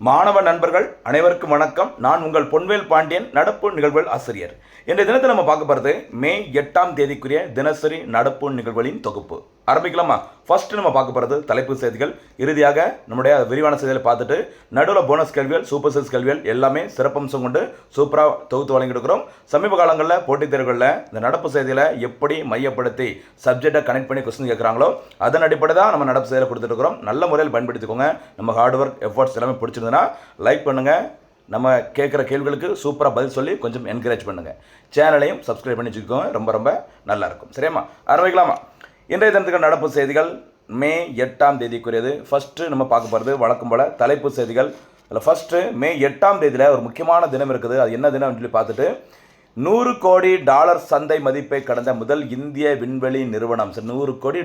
மாணவ நண்பர்கள் அனைவருக்கும் வணக்கம். நான் உங்கள் பொன்வேல் பாண்டியன், நடப்பு நிகழ்வுகள் ஆசிரியர். இன்றைய தினத்தில் நம்ம பார்க்க போகிறது மே 8ஆம் தேதிக்குரிய தினசரி நடப்பு நிகழ்வுகளின் தொகுப்பு. ஆரம்பிக்கலாமா? ஃபர்ஸ்ட் நம்ம பார்க்க போகிறது தலைப்பு செய்திகள். இறுதியாக நம்முடைய விரிவான செய்திகளை பார்த்துட்டு நடுவில் போனஸ் கேள்விகள், சூப்பர் சிக்ஸ் கேள்விகள் எல்லாமே சிறப்பம்சம் கொண்டு சூப்பராக தொகுத்து வழங்கியிருக்கிறோம். சமீப காலங்களில் போட்டித் தேர்வுகளில் இந்த நடப்பு செய்திகளை எப்படி மையப்படுத்தி சப்ஜெக்டை கனெக்ட் பண்ணி கொஸ்டின் கேட்குறாங்களோ அதன் அடிப்படை தான் நம்ம நடப்பு செய்திகளை கொடுத்துருக்கிறோம். நல்ல முறையில் பயன்படுத்திக்கோங்க. நம்ம ஹார்ட் ஒர்க் எஃபர்ட்ஸ் எல்லாமே பிடிச்சிருந்ததுன்னா லைக் பண்ணுங்கள். நம்ம கேட்குற கேள்விகளுக்கு சூப்பராக பதில் சொல்லி கொஞ்சம் என்கரேஜ் பண்ணுங்கள். சேனலையும் சப்ஸ்கிரைப் பண்ணி வச்சுக்கோங்க. ரொம்ப ரொம்ப நல்லாயிருக்கும். சரியாம்மா? ஆரம்பிக்கலாமா? இன்றைய தினத்துக்கு நடப்பு செய்திகள் மே 8ஆம் தேதிக்குரியது. ஃபஸ்ட்டு நம்ம பார்க்க போகிறது வழக்கம் போல் தலைப்பு செய்திகள். அதில் ஃபஸ்ட்டு மே 8ஆம் தேதியில் ஒரு முக்கியமான தினம் இருக்குது. அது என்ன தினம் சொல்லி பார்த்துட்டு, $100 கோடி சந்தை மதிப்பை கடந்த முதல் இந்திய விண்வெளி நிறுவனம். 100 கோடி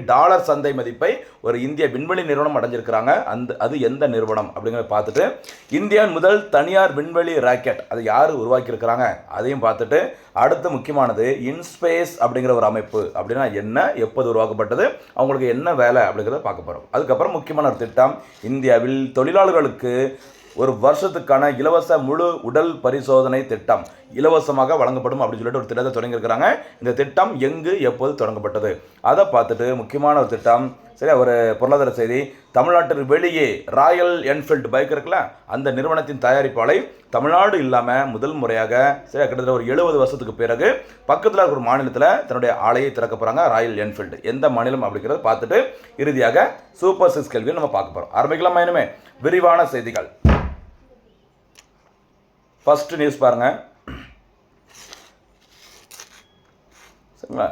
சந்தை மதிப்பை ஒரு இந்திய விண்வெளி நிறுவனம் அடைஞ்சிருக்கிறாங்க. அது எந்த நிறுவனம் அப்படிங்கிறத பார்த்துட்டு, இந்தியாவின் முதல் தனியார் விண்வெளி ராக்கெட் அது யார் உருவாக்கியிருக்கிறாங்க அதையும் பார்த்துட்டு, அடுத்து முக்கியமானது இன்ஸ்பேஸ் அப்படிங்கிற ஒரு அமைப்பு அப்படின்னா என்ன, எப்போது உருவாக்கப்பட்டது, அவங்களுக்கு என்ன வேலை அப்படிங்கிறத பார்க்க போகிறோம். அதுக்கப்புறம் முக்கியமான ஒரு திட்டம், இந்தியாவில் தொழிலாளர்களுக்கு ஒரு வருஷத்துக்கான இலவச முழு உடல் பரிசோதனை திட்டம் இலவசமாக வழங்கப்படும் அப்படின்னு சொல்லிட்டு ஒரு திட்டத்தை தொடங்கியிருக்கிறாங்க. இந்த திட்டம் எங்கு எப்போது தொடங்கப்பட்டது அதை பார்த்துட்டு, முக்கியமான ஒரு திட்டம், சரி, ஒரு பொருளாதார செய்தி, தமிழ்நாட்டிற்கு வெளியே ராயல் என்ஃபீல்டு பைக் இருக்குல்ல, அந்த நிறுவனத்தின் தயாரிப்பாளை தமிழ்நாடு இல்லாமல் முதல் முறையாக சரி கிட்டத்தட்ட ஒரு 70 வருஷத்துக்கு பிறகு பக்கத்தில் இருக்கிற ஒரு மாநிலத்தில் தன்னுடைய ஆலையை திறக்க போகிறாங்க. ராயல் என்ஃபீல்டு எந்த மாநிலம் அப்படிங்கிறத பார்த்துட்டு, இறுதியாக சூப்பர் சிக்ஸ் கேள்வியை நம்ம பார்க்க போகிறோம். ஆரம்பிக்கலாமா? இனிமே விரிவான செய்திகள். ஃபர்ஸ்ட் நியூஸ் பாருங்க. சரிங்களா?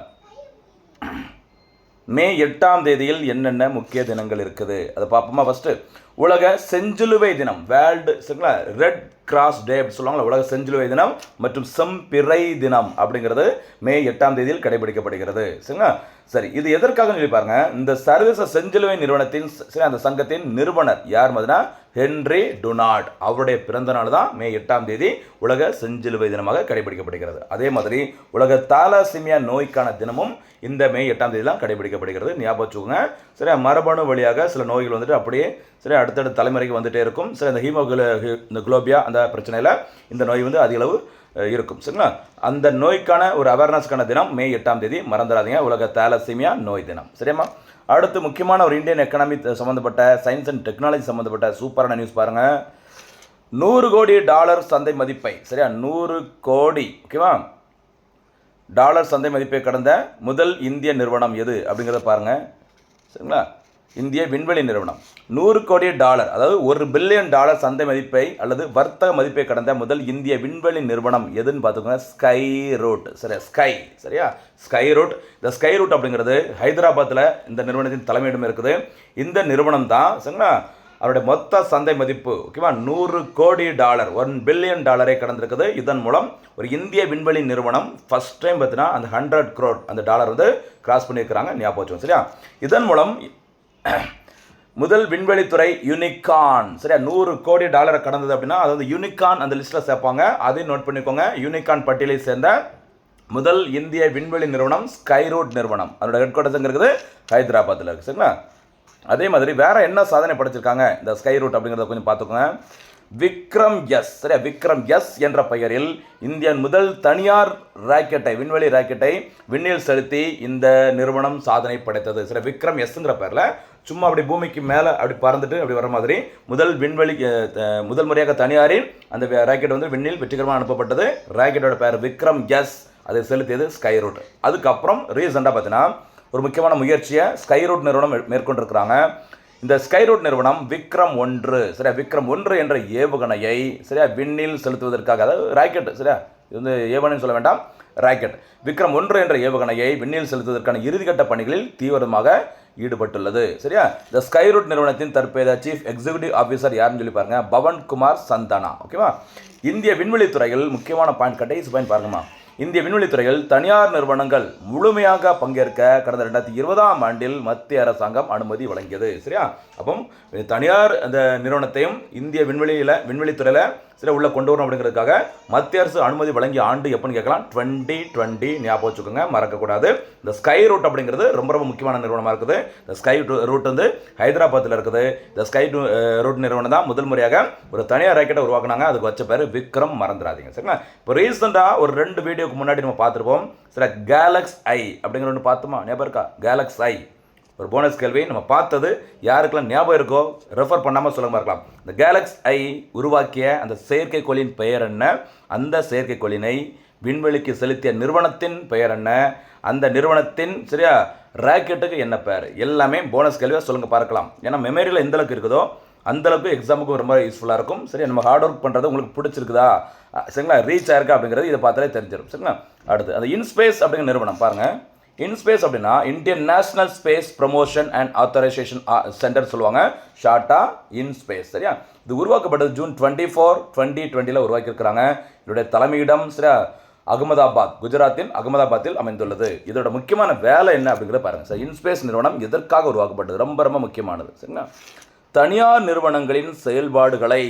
மே 8ஆம் தேதியில் என்னென்ன முக்கிய தினங்கள் இருக்குது அதை பார்ப்போமா? ஃபர்ஸ்ட் உலக செஞ்சிலுவை தினம், வேர்ல்டு, சரிங்களா, ரெட் கிராஸ் டே அப்படி சொல்லுவாங்களா, உலக செஞ்சிலுவை தினம் மற்றும் செம்பிறை தினம் அப்படிங்கிறது மே 8ஆம் தேதியில் கடைபிடிக்கப்படுகிறது. சரிங்களா? சரி, இது எதற்காக சொல்லி பாருங்க. இந்த சர்வதேச செஞ்சிலுவை நிறுவனத்தின் சரி அந்த சங்கத்தின் நிறுவனர் யார் மாதிரினா ஹென்றி டுனால்ட். அவருடைய பிறந்த நாள் தான் மே 8ஆம் தேதி உலக செஞ்சிலுவை தினமாக கடைபிடிக்கப்படுகிறது. அதே மாதிரி உலக தாலசீமியா நோய்க்கான தினமும் இந்த மே 8ஆம் தேதி தான் கடைபிடிக்கப்படுகிறது. ஞாபகம் வச்சுக்கோங்க. சரி, மரபணு வழியாக சில நோய்கள் வந்துட்டு அப்படியே சரி அடுத்தடுத்த தலைமுறைக்கு வந்துட்டே இருக்கும். சரி, இந்த குளோபியா அந்த பிரச்சனையில் இந்த நோய் வந்து அதிக அளவு இருக்கும். சரிங்களா? அந்த நோய்க்கான ஒரு அவேர்னஸ்க்கான தினம் மே 8ஆம் தேதி, மறந்துடாதீங்க, உலக தாலசீமியா நோய் தினம். சரியாம்மா? அடுத்து முக்கியமான ஒரு இந்தியன் எக்கனாமி சம்மந்தப்பட்ட சயின்ஸ் அண்ட் டெக்னாலஜி சம்மந்தப்பட்ட சூப்பரான நியூஸ் பாருங்கள். $100 கோடி சந்தை மதிப்பை, சரியா, 100 கோடி ஓகேவா சந்தை மதிப்பை கடந்த முதல் இந்திய நிறுவனம் எது அப்படிங்கிறத பாருங்கள். சரிங்களா? இந்திய விண்வெளி நிறுவனம். $100 கோடி அதாவது $1 பில்லியன் சந்தை மதிப்பை அல்லது வர்த்தக மதிப்பை கடந்த முதல் இந்திய விண்வெளி நிறுவனம் எதுன்னு பார்த்துக்கோங்க. ஸ்கை ரூட். சரியா? சரியா, ஸ்கை ரூட். இந்த ஸ்கை ரூட் அப்படிங்கிறது ஹைதராபாத்தில் இந்த நிறுவனத்தின் தலைமையிடம் இருக்குது. இந்த நிறுவனம் தான், சரிங்களா, அவருடைய மொத்த சந்தை மதிப்பு ஓகேவா $100 கோடி $1 பில்லியன் கடந்திருக்குது. இதன் மூலம் ஒரு இந்திய விண்வெளி நிறுவனம் ஃபர்ஸ்ட் டைம் பார்த்தீங்கன்னா அந்த 100 crore அந்த டாலர் வந்து கிராஸ் பண்ணியிருக்கிறாங்க. ஞாபகம் வச்சுக்கோங்க. சரியா? இதன் மூலம் முதல் விண்வெளித்துறை யூனிகார்ன், சரியா, $100 கோடி கடந்தது அப்படின்னா அது வந்து யூனிகார்ன் அந்த லிஸ்ட்டில் சேர்ப்பாங்க. அதையும் நோட் பண்ணிக்கோங்க. யூனிகார்ன் பட்டியலை சேர்ந்த முதல் இந்திய விண்வெளி நிறுவனம் ஸ்கை ரூட் நிறுவனம். அதோட ஹெட் குவார்ட்டர்ஸ் இருக்குது ஹைதராபாத்தில் இருக்குது. சரிங்களா? அதே மாதிரி வேற என்ன சாதனை படைச்சிருக்காங்க இந்த ஸ்கை ரூட் அப்படிங்கிறத கொஞ்சம் பார்த்துக்கோங்க. விக்ரம் எஸ், சரியா, விக்ரம் எஸ் என்ற பெயரில் இந்தியாவின் முதல் தனியார் ராக்கெட்டை, விண்வெளி ராக்கெட்டை விண்ணில் செலுத்தி இந்த நிறுவனம் சாதனை படைத்தது. சரி, விக்ரம் எஸ்ங்கிற பேரில் சும்மா அப்படி பூமிக்கு மேலே அப்படி பறந்துட்டு அப்படி வர மாதிரி முதல் முறையாக தனியாரில் அந்த ராக்கெட் வந்து விண்ணில் வெற்றிகரமாக அனுப்பப்பட்டது. ராக்கெட்டோட பேர் விக்ரம் எஸ். அதை செலுத்தியது ஸ்கை ரூட். அதுக்கப்புறம் ரீசெண்டாக பார்த்தீங்கன்னா ஒரு முக்கியமான முயற்சியை ஸ்கை ரூட் நிறுவனம் மேற்கொண்டிருக்கிறாங்க. இந்த ஸ்கை ரூட் நிறுவனம் விக்ரம் 1, சரியா, விக்ரம் 1 என்ற ஏவுகணையை சரியா விண்ணில் செலுத்துவதற்காக, அதாவது ராக்கெட், சரியா, இது வந்து ஏவுகணைன்னு சொல்ல வேண்டாம், ராக்கெட், விக்ரம் 1 என்ற ஏவுகணையை விண்ணில் செலுத்துவதற்கான இறுதிக்கட்ட பணிகளில் தீவிரமாக ஈடுபட்டுள்ளது. சரியா? இந்த ஸ்கை ரூட் நிறுவனத்தின் தற்போதைய சீஃப் எக்ஸிக்யூட்டிவ் ஆஃபீஸர் யாருன்னு சொல்லி பாருங்க, பவன் குமார் சந்தானா. ஓகேவா? இந்திய விண்வெளி துறையில் முக்கியமான பாயிண்ட், கடைசி பாயிண்ட் பாருங்கம்மா. இந்திய விண்வெளித்துறையில் தனியார் நிறுவனங்கள் முழுமையாக பங்கேற்க கடந்த 2020ஆம் ஆண்டில் மத்திய அரசாங்கம் அனுமதி வழங்கியது. சரியா? அப்போ தனியார் அந்த நிறுவனத்தையும் இந்திய விண்வெளித்துறையில் சில உள்ள கொண்டு வரணும் அப்படிங்கிறதுக்காக மத்திய அரசு அனுமதி வழங்கிய ஆண்டு எப்போன்னு கேட்கலாம், 2020. ஞாபகம் வச்சுக்கோங்க, மறக்கக்கூடாது. இந்த ஸ்கை ரூட் அப்படிங்கிறது ரொம்ப ரொம்ப முக்கியமான நிறுவனமாக இருக்குது. இந்த ஸ்கை ரூட் வந்து ஹைதராபாத்தில் இருக்குது. இந்த ஸ்கை ரூட் நிறுவனம் தான் முதல் முறையாக ஒரு தனியார் ராக்கெட்டை உருவாக்குனாங்க. அதுக்கு வச்ச பேர் விக்ரம், மறந்துடாதீங்க. சரிங்களா? இப்போ ரீசெண்டாக ஒரு 2 வீடியோக்கு முன்னாடி நம்ம பார்த்துருப்போம். சில கேலக்ஸ் ஐ அப்படிங்கிற ஒன்று பார்த்தோமா? ஞாபகம் இருக்கா? கேலக்ஸ் ஐ ஒரு போனஸ் கேள்வி. நம்ம பார்த்தது யாருக்கெல்லாம் ஞாபகம் இருக்கோ ரெஃபர் பண்ணாமல் சொல்ல இருக்கலாம். இந்த கேலக்ஸ் ஐ உருவாக்கிய அந்த செயற்கைக்கோளின் பெயர் என்ன? அந்த செயற்கைக்கோளினை விண்வெளிக்கு செலுத்திய நிறுவனத்தின் பெயர் என்ன? அந்த நிறுவனத்தின் சரியா ராக்கெட்டுக்கு என்ன பெயர்? எல்லாமே போனஸ் கேள்வியாக சொல்லுங்கள், பார்க்கலாம். ஏன்னா மெமரியில் எந்த அளவுக்கு இருக்குதோ அந்தளவுக்கு எக்ஸாமுக்கு ரொம்ப யூஸ்ஃபுல்லாக இருக்கும். சரி, நம்ம ஹார்ட் ஒர்க் பண்ணுறது உங்களுக்கு பிடிச்சிருக்குதா, சரிங்களா, ரீச் ஆயிருக்கா அப்படிங்கிறது இதை பார்த்தாலே தெரிஞ்சிடும். சரிங்களா? அடுத்து அந்த இன்ஸ்பேஸ் அப்படிங்கிற நிறுவனம் பாருங்கள். இன்ஸ்பேஸ் அப்படின்னா Indian national space promotion and authorisation centre சொல்லுவாங்க, ஷார்ட்டா இன்ஸ்பேஸ். சரியா? இது உருவாக்கப்பட்டது ஜூன் 24, 2020 உருவாக்கியிருக்கிறாங்க. இதோடைய தலைமையிடம் சரியா அகமதாபாத், குஜராத்தின் அகமதாபாத்தில் அமைந்துள்ளது. இதோட முக்கியமான வேலை என்ன அப்படிங்கிறத பாருங்கள். சார், இன்ஸ்பேஸ் நிறுவனம் எதற்காக உருவாக்கப்பட்டது? ரொம்ப ரொம்ப முக்கியமானது. சரிங்களா? தனியார் நிறுவனங்களின் செயல்பாடுகளை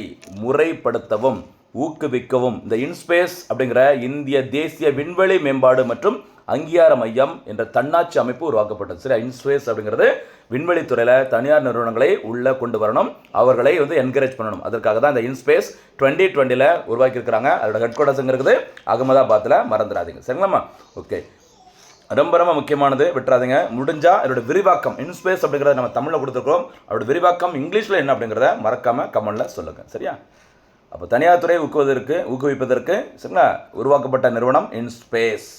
முறைப்படுத்தவும் ஊக்குவிக்கவும் இந்த இன்ஸ்பேஸ் அப்படிங்கிற இந்திய தேசிய விண்வெளி மேம்பாடு மற்றும் அங்கீகார மையம் என்ற தன்னாட்சி அமைப்பு உருவாக்கப்பட்டது. சரி, இன்ஸ்பேஸ் அப்படிங்கிறது விண்வெளித்துறையில் தனியார் நிறுவனங்களை உள்ளே கொண்டு வரணும், அவர்களை வந்து என்கரேஜ் பண்ணணும். அதற்காக தான் இந்த இன்ஸ்பேஸ் 2020 உருவாக்கியிருக்கிறாங்க. அதோட ஹெட் குவார்ட்டர்ஸ் இருக்குது அகமதாபாத்தில், மறந்துடாதீங்க. சரிங்களாம்மா? ஓகே, ரொம்ப ரொம்ப முக்கியமானது, விட்டுறாதீங்க. முடிஞ்சால் அதோட விரிவாக்கம் இன்ஸ்பேஸ் அப்படிங்கிறத நம்ம தமிழில் கொடுத்துருக்கோம். அதோட விரிவாக்கம் இங்கிலீஷில் என்ன அப்படிங்கிறத மறக்காமல் கமெண்டில் சொல்லுங்கள். சரியா? அப்போ தனியார் துறை ஊக்குவிப்பதற்கு சரிங்களா உருவாக்கப்பட்ட நிறுவனம் இன்ஸ்பேஸ்.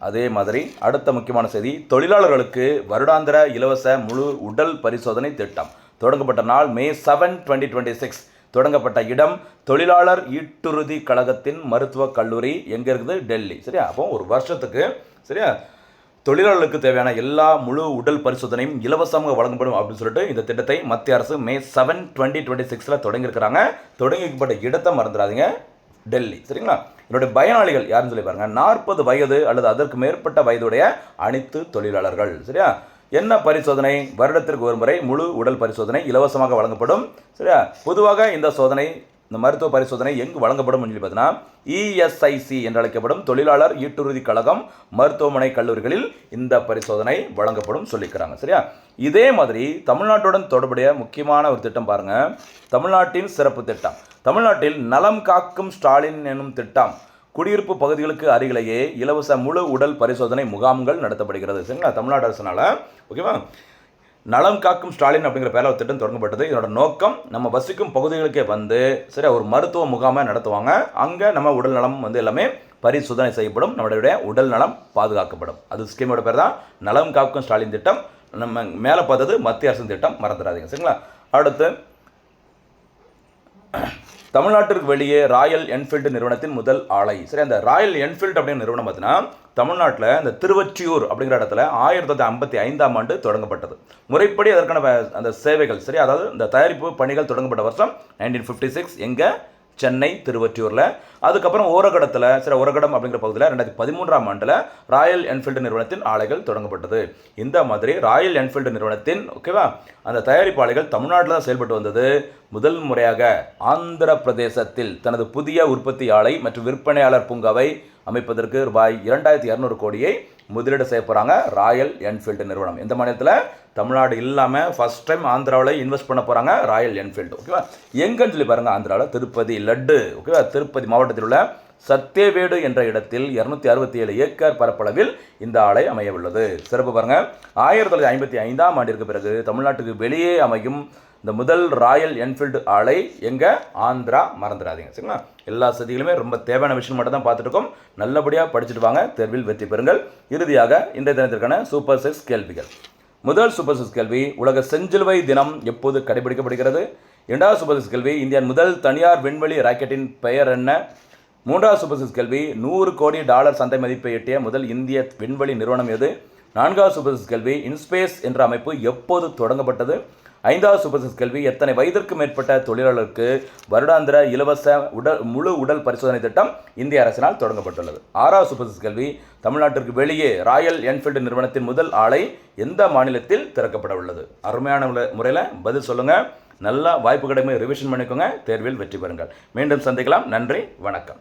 அதே மாதிரி அடுத்த முக்கியமான செய்தி, தொழிலாளர்களுக்கு வருடாந்திர இலவச முழு உடல் பரிசோதனை திட்டம் தொடங்கப்பட்ட நாள் May 7, 2026. தொடங்கப்பட்ட இடம் தொழிலாளர் ஈட்டுறுதி கழகத்தின் மருத்துவக் கல்லூரி. எங்கே இருக்குது? டெல்லி. சரியா? அப்போ ஒரு வருஷத்துக்கு சரியா தொழிலாளர்களுக்கு தேவையான எல்லா முழு உடல் பரிசோதனையும் இலவசமாக வழங்கப்படும் அப்படின்னு சொல்லிட்டு இந்த திட்டத்தை மத்திய அரசு May 7, 2026 தொடங்கியிருக்கிறாங்க. தொடங்கிக்கப்பட்ட இடத்தை மறந்துடாதீங்க, டெல்லி. சரிங்களா? என்னுடைய பயனாளிகள் யாருன்னு சொல்லி பாருங்க. 40 வயது அல்லது அதற்கு மேற்பட்ட வயதுடைய அனைத்து தொழிலாளர்கள். சரியா? என்ன பரிசோதனை? வருடத்திற்கு ஒரு முறை முழு உடல் பரிசோதனை இலவசமாக வழங்கப்படும். சரியா? பொதுவாக இந்த மருத்துவ பரிசோதனை எங்கு வழங்கப்படும் சொல்லி பார்த்தீங்கன்னா ESIC என்று அழைக்கப்படும் தொழிலாளர் ஈட்டுறுதி கழகம் மருத்துவமனை கல்லூரிகளில் இந்த பரிசோதனை வழங்கப்படும் சொல்லிக்கிறாங்க. சரியா? இதே மாதிரி தமிழ்நாட்டுடன் தொடர்புடைய முக்கியமான ஒரு திட்டம் பாருங்க, தமிழ்நாட்டின் சிறப்பு திட்டம். தமிழ்நாட்டில் நலம் காக்கும் ஸ்டாலின் எனும் திட்டம் குடியிருப்பு பகுதிகளுக்கு அருகிலேயே இலவச முழு உடல் பரிசோதனை முகாம்கள் நடத்தப்படுகிறது. சரிங்களா? தமிழ்நாடு அரசினால ஓகேவா நலம் காக்கும் ஸ்டாலின் அப்படிங்கிற பேரில் ஒரு திட்டம் தொடங்கப்பட்டது. இதோட நோக்கம் நம்ம வசிக்கும் பகுதிகளுக்கே வந்து சரி ஒரு மருத்துவ முகாமை நடத்துவாங்க. அங்கே நம்ம உடல் நலம் வந்து எல்லாமே பரிசோதனை செய்யப்படும், நம்மளுடைய உடல் நலம் பாதுகாக்கப்படும். அது ஸ்கீமோட பேர் தான் நலம் காக்கும் ஸ்டாலின் திட்டம். நம்ம மேலே பார்த்தது மத்திய அரசின் திட்டம், மறந்துடாதீங்க. சரிங்களா? அடுத்து தமிழ்நாட்டிற்கு வெளியே ராயல் என்ஃபீல்டு நிறுவனத்தின் முதல் ஆலை. சரி, அந்த ராயல் என்ஃபீல்டு அப்படிங்கிற நிறுவனம் பார்த்தீங்கன்னா தமிழ்நாட்டில் இந்த திருவொற்றியூர் அப்படிங்கிற இடத்துல 1955ஆம் ஆண்டு தொடங்கப்பட்டது. முறைப்படி அதற்கான அந்த சேவைகள் சரி அதாவது இந்த தயாரிப்பு பணிகள் தொடங்கப்பட்ட வருஷம் 1956 எங்கே? சென்னை திருவொற்றியூரில். அதுக்கப்புறம் ஓரகடத்தில் ஓரகடம் அப்படிங்கிற பகுதியில் 2013ஆம் ஆண்டில் ராயல் என்ஃபீல்டு நிறுவனத்தின் ஆலைகள் தொடங்கப்பட்டது. இந்த மாதிரி ராயல் என்ஃபீல்டு நிறுவனத்தின் ஓகேவா அந்த தயாரிப்பு ஆலைகள் தமிழ்நாட்டில் தான் செயல்பட்டு வந்தது. முதல் முறையாக ஆந்திர பிரதேசத்தில் தனது புதிய உற்பத்தி ஆலை மற்றும் விற்பனையாளர் பூங்காவை அமைப்பதற்கு ரூபாய் 2200 கோடியை முதலீடு செய்ய போகிறாங்க ராயல் என்ஃபீல்டு நிறுவனம். இந்த மாநிலத்தில் தமிழ்நாடு இல்லாமல் ஃபர்ஸ்ட் டைம் ஆந்திராவில் இன்வெஸ்ட் பண்ண போகிறாங்க ராயல் என்ஃபீல்டு. ஓகேவா? எங்கன்னு சொல்லி பாருங்கள், ஆந்திராவில் திருப்பதி லட்டு. ஓகேவா? திருப்பதி மாவட்டத்தில் உள்ள சத்தியவேடு என்ற இடத்தில் 267 ஏக்கர் பரப்பளவில் இந்த ஆலை அமைய உள்ளது. சிறப்பு பாருங்கள், 1955ஆம் ஆண்டிற்கு பிறகு தமிழ்நாட்டுக்கு வெளியே அமையும் இந்த முதல் ராயல் என்ஃபீல்டு ஆலை எங்கே? ஆந்திரா, மறந்துடாதீங்க. சரிங்களா? எல்லா செய்திகளுமே ரொம்ப தேவையான விஷயம் மட்டும் தான் பார்த்துட்டு இருக்கோம். நல்லபடியாக படிச்சுட்டு வாங்க, தேர்வில் வெற்றி பெறுங்கள். இறுதியாக இன்றைய தினத்திற்கான சூப்பர் 6 கேள்விகள். முதல் சூப்பர் 6 கேள்வி, உலக செஞ்சிலுவை தினம் எப்போது கடைபிடிக்கப்படுகிறது? இரண்டாவது சூப்பர் 6 கேள்வி, இந்தியாவின் முதல் தனியார் விண்வெளி ராக்கெட்டின் பெயர் என்ன? மூன்றாவது சூப்பர் 6 கேள்வி, $100 கோடி சந்தை மதிப்பை எட்டிய முதல் இந்திய விண்வெளி நிறுவனம் எது? நான்காவது சூப்பர் 6 கேள்வி, இன்ஸ்பேஸ் என்ற அமைப்பு எப்போது தொடங்கப்பட்டது? 5வது சூப்பர் கேள்வி, எத்தனை வயதிற்கு மேற்பட்ட தொழிலாளருக்கு வருடாந்திர இலவச முழு உடல் பரிசோதனை திட்டம் இந்திய அரசினால் தொடங்கப்பட்டுள்ளது? 6வது சூப்பர் கேள்வி, தமிழ்நாட்டிற்கு வெளியே ராயல் என்ஃபீல்டு நிறுவனத்தின் முதல் ஆலை எந்த மாநிலத்தில் திறக்கப்பட உள்ளது? அருமையான முறையில் பதில் சொல்லுங்கள். நல்லா வாய்ப்பு கிடைக்கும், ரிவிஷன் பண்ணிக்கோங்க, தேர்வில் வெற்றி பெறுங்கள். மீண்டும் சந்திக்கலாம். நன்றி, வணக்கம்.